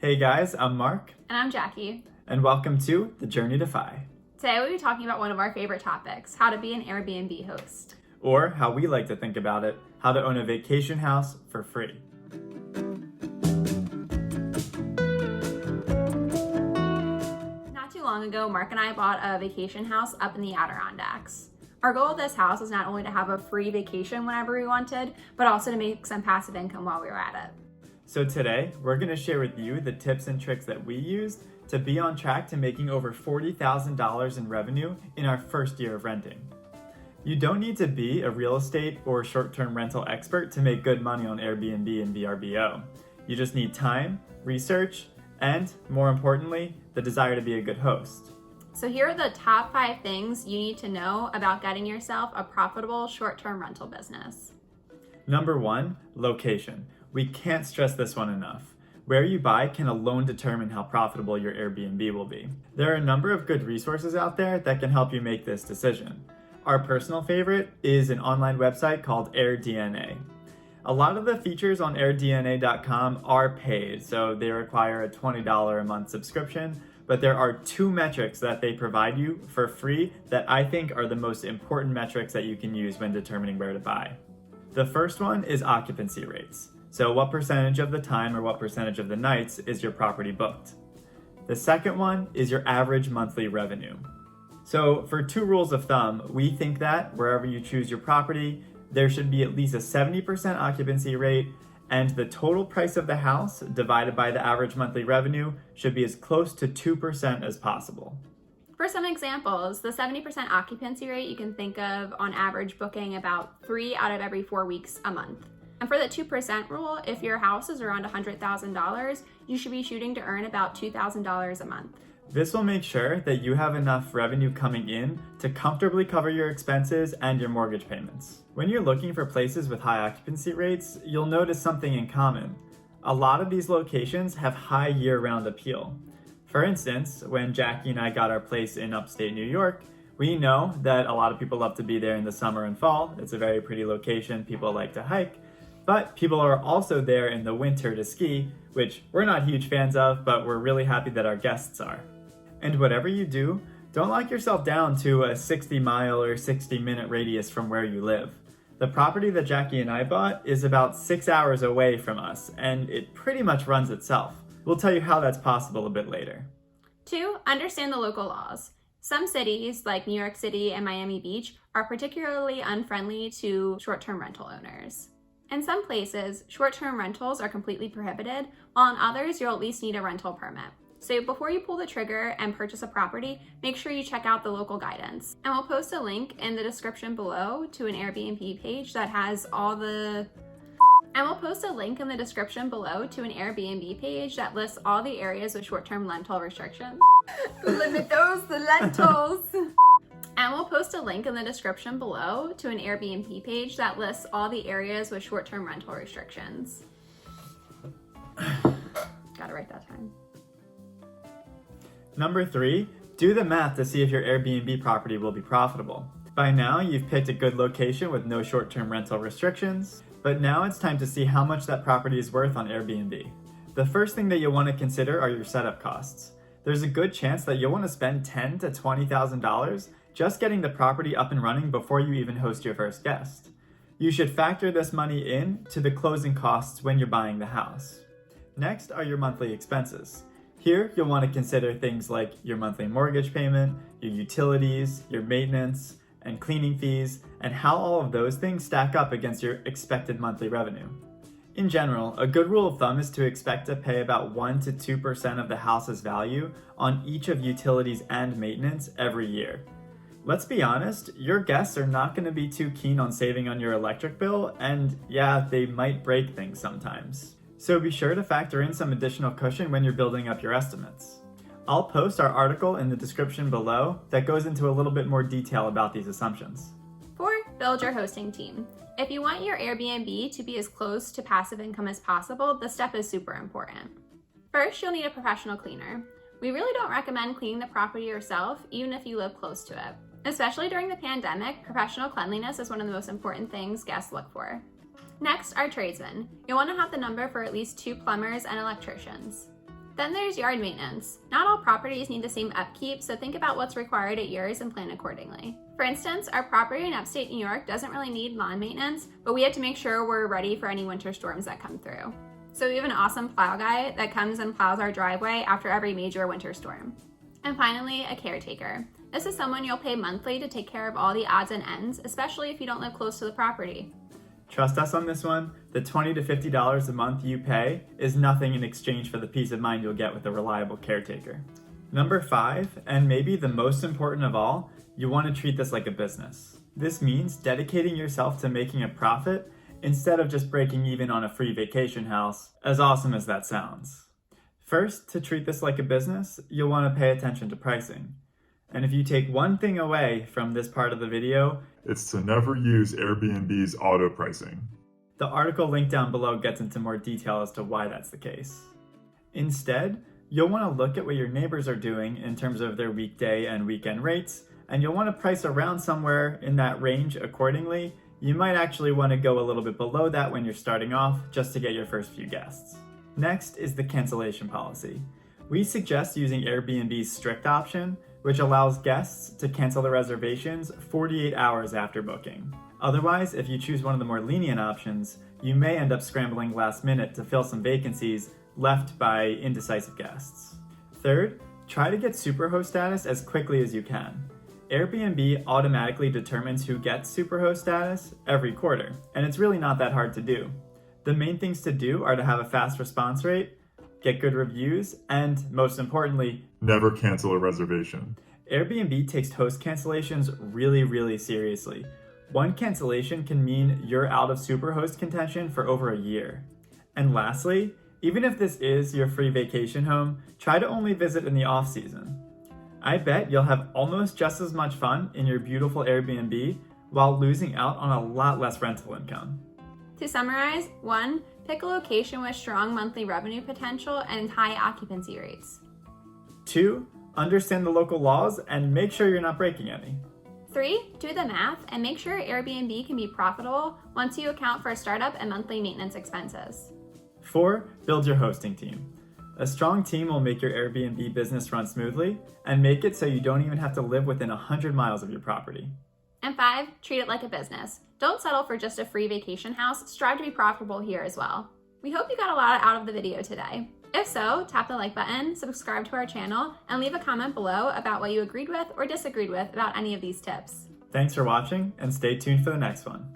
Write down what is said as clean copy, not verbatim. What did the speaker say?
Hey guys, I'm Mark. And I'm Jackie. And welcome to The Journey to Fi. Today we'll be talking about one of our favorite topics, how to be an Airbnb host. Or how we like to think about it, how to own a vacation house for free. Not too long ago, Mark and I bought a vacation house up in the Adirondacks. Our goal of this house was not only to have a free vacation whenever we wanted, but also to make some passive income while we were at it. So today, we're going to share with you the tips and tricks that we used to be on track to making over $40,000 in revenue in our first year of renting. You don't need to be a real estate or short-term rental expert to make good money on Airbnb and Vrbo. You just need time, research, and more importantly, the desire to be a good host. So here are the top 5 things you need to know about getting yourself a profitable short-term rental business. Number 1, location. We can't stress this one enough. Where you buy can alone determine how profitable your Airbnb will be. There are a number of good resources out there that can help you make this decision. Our personal favorite is an online website called AirDNA. A lot of the features on airdna.com are paid, so they require a $20 a month subscription, but there are 2 metrics that they provide you for free that I think are the most important metrics that you can use when determining where to buy. The first one is occupancy rates. So what percentage of the time or what percentage of the nights is your property booked? The second one is your average monthly revenue. So for 2 rules of thumb, we think that wherever you choose your property, there should be at least a 70% occupancy rate, and the total price of the house divided by the average monthly revenue should be as close to 2% as possible. For some examples, the 70% occupancy rate you can think of on average booking about 3 out of every 4 weeks a month. And for the 2% rule, if your house is around $100,000, you should be shooting to earn about $2,000 a month. This will make sure that you have enough revenue coming in to comfortably cover your expenses and your mortgage payments. When you're looking for places with high occupancy rates, you'll notice something in common. A lot of these locations have high year-round appeal. For instance, when Jackie and I got our place in upstate New York, we know that a lot of people love to be there in the summer and fall. It's a very pretty location, people like to hike. But people are also there in the winter to ski, which we're not huge fans of, but we're really happy that our guests are. And whatever you do, don't lock yourself down to a 60-mile or 60-minute radius from where you live. The property that Jackie and I bought is about 6 hours away from us, and it pretty much runs itself. We'll tell you how that's possible a bit later. 2, understand the local laws. Some cities, like New York City and Miami Beach, are particularly unfriendly to short-term rental owners. In some places, short-term rentals are completely prohibited, while in others, you'll at least need a rental permit. So before you pull the trigger and purchase a property, make sure you check out the local guidance. And we'll post a link in the description below to an Airbnb page that has all the areas with short-term rental restrictions. Limit those, the lentils. And we'll post a link in the description below to an Airbnb page that lists all the areas with short-term rental restrictions. Gotta write that time. Number 3, do the math to see if your Airbnb property will be profitable. By now, you've picked a good location with no short-term rental restrictions, but now it's time to see how much that property is worth on Airbnb. The first thing that you'll want to consider are your setup costs. There's a good chance that you'll want to spend $10,000 to $20,000 just getting the property up and running before you even host your first guest. You should factor this money in to the closing costs when you're buying the house. Next are your monthly expenses. Here, you'll want to consider things like your monthly mortgage payment, your utilities, your maintenance, and cleaning fees, and how all of those things stack up against your expected monthly revenue. In general, a good rule of thumb is to expect to pay about 1 to 2% of the house's value on each of utilities and maintenance every year. Let's be honest, your guests are not going to be too keen on saving on your electric bill, and yeah, they might break things sometimes. So be sure to factor in some additional cushion when you're building up your estimates. I'll post our article in the description below that goes into a little bit more detail about these assumptions. 4, build your hosting team. If you want your Airbnb to be as close to passive income as possible, this step is super important. First, you'll need a professional cleaner. We really don't recommend cleaning the property yourself, even if you live close to it. Especially during the pandemic, professional cleanliness is one of the most important things guests look for. Next are tradesmen. You'll want to have the number for at least 2 plumbers and electricians. Then there's yard maintenance. Not all properties need the same upkeep, so think about what's required at yours and plan accordingly. For instance, our property in upstate New York doesn't really need lawn maintenance, but we have to make sure we're ready for any winter storms that come through. So we have an awesome plow guy that comes and plows our driveway after every major winter storm. And finally, a caretaker. This is someone you'll pay monthly to take care of all the odds and ends, especially if you don't live close to the property. Trust us on this one, the $20 to $50 a month you pay is nothing in exchange for the peace of mind you'll get with a reliable caretaker. Number 5, and maybe the most important of all, you want to treat this like a business. This means dedicating yourself to making a profit instead of just breaking even on a free vacation house, as awesome as that sounds. First, to treat this like a business, you'll want to pay attention to pricing. And if you take one thing away from this part of the video, it's to never use Airbnb's auto pricing. The article linked down below gets into more detail as to why that's the case. Instead, you'll want to look at what your neighbors are doing in terms of their weekday and weekend rates, and you'll want to price around somewhere in that range accordingly. You might actually want to go a little bit below that when you're starting off, just to get your first few guests. Next is the cancellation policy. We suggest using Airbnb's strict option, which allows guests to cancel their reservations 48 hours after booking. Otherwise, if you choose one of the more lenient options, you may end up scrambling last minute to fill some vacancies left by indecisive guests. Third, try to get superhost status as quickly as you can. Airbnb automatically determines who gets superhost status every quarter, and it's really not that hard to do. The main things to do are to have a fast response rate, get good reviews, and most importantly, never cancel a reservation. Airbnb takes host cancellations really seriously. One cancellation can mean you're out of superhost contention for over a year. And lastly, even if this is your free vacation home, try to only visit in the off-season. I bet you'll have almost just as much fun in your beautiful Airbnb while losing out on a lot less rental income. To summarize, 1. Pick a location with strong monthly revenue potential and high occupancy rates. 2. Understand the local laws and make sure you're not breaking any. 3. Do the math and make sure Airbnb can be profitable once you account for startup and monthly maintenance expenses. 4. Build your hosting team. A strong team will make your Airbnb business run smoothly and make it so you don't even have to live within 100 miles of your property. And 5. Treat it like a business. Don't settle for just a free vacation house. Strive to be profitable here as well. We hope you got a lot out of the video today. If so, tap the like button, subscribe to our channel, and leave a comment below about what you agreed with or disagreed with about any of these tips. Thanks for watching, and stay tuned for the next one.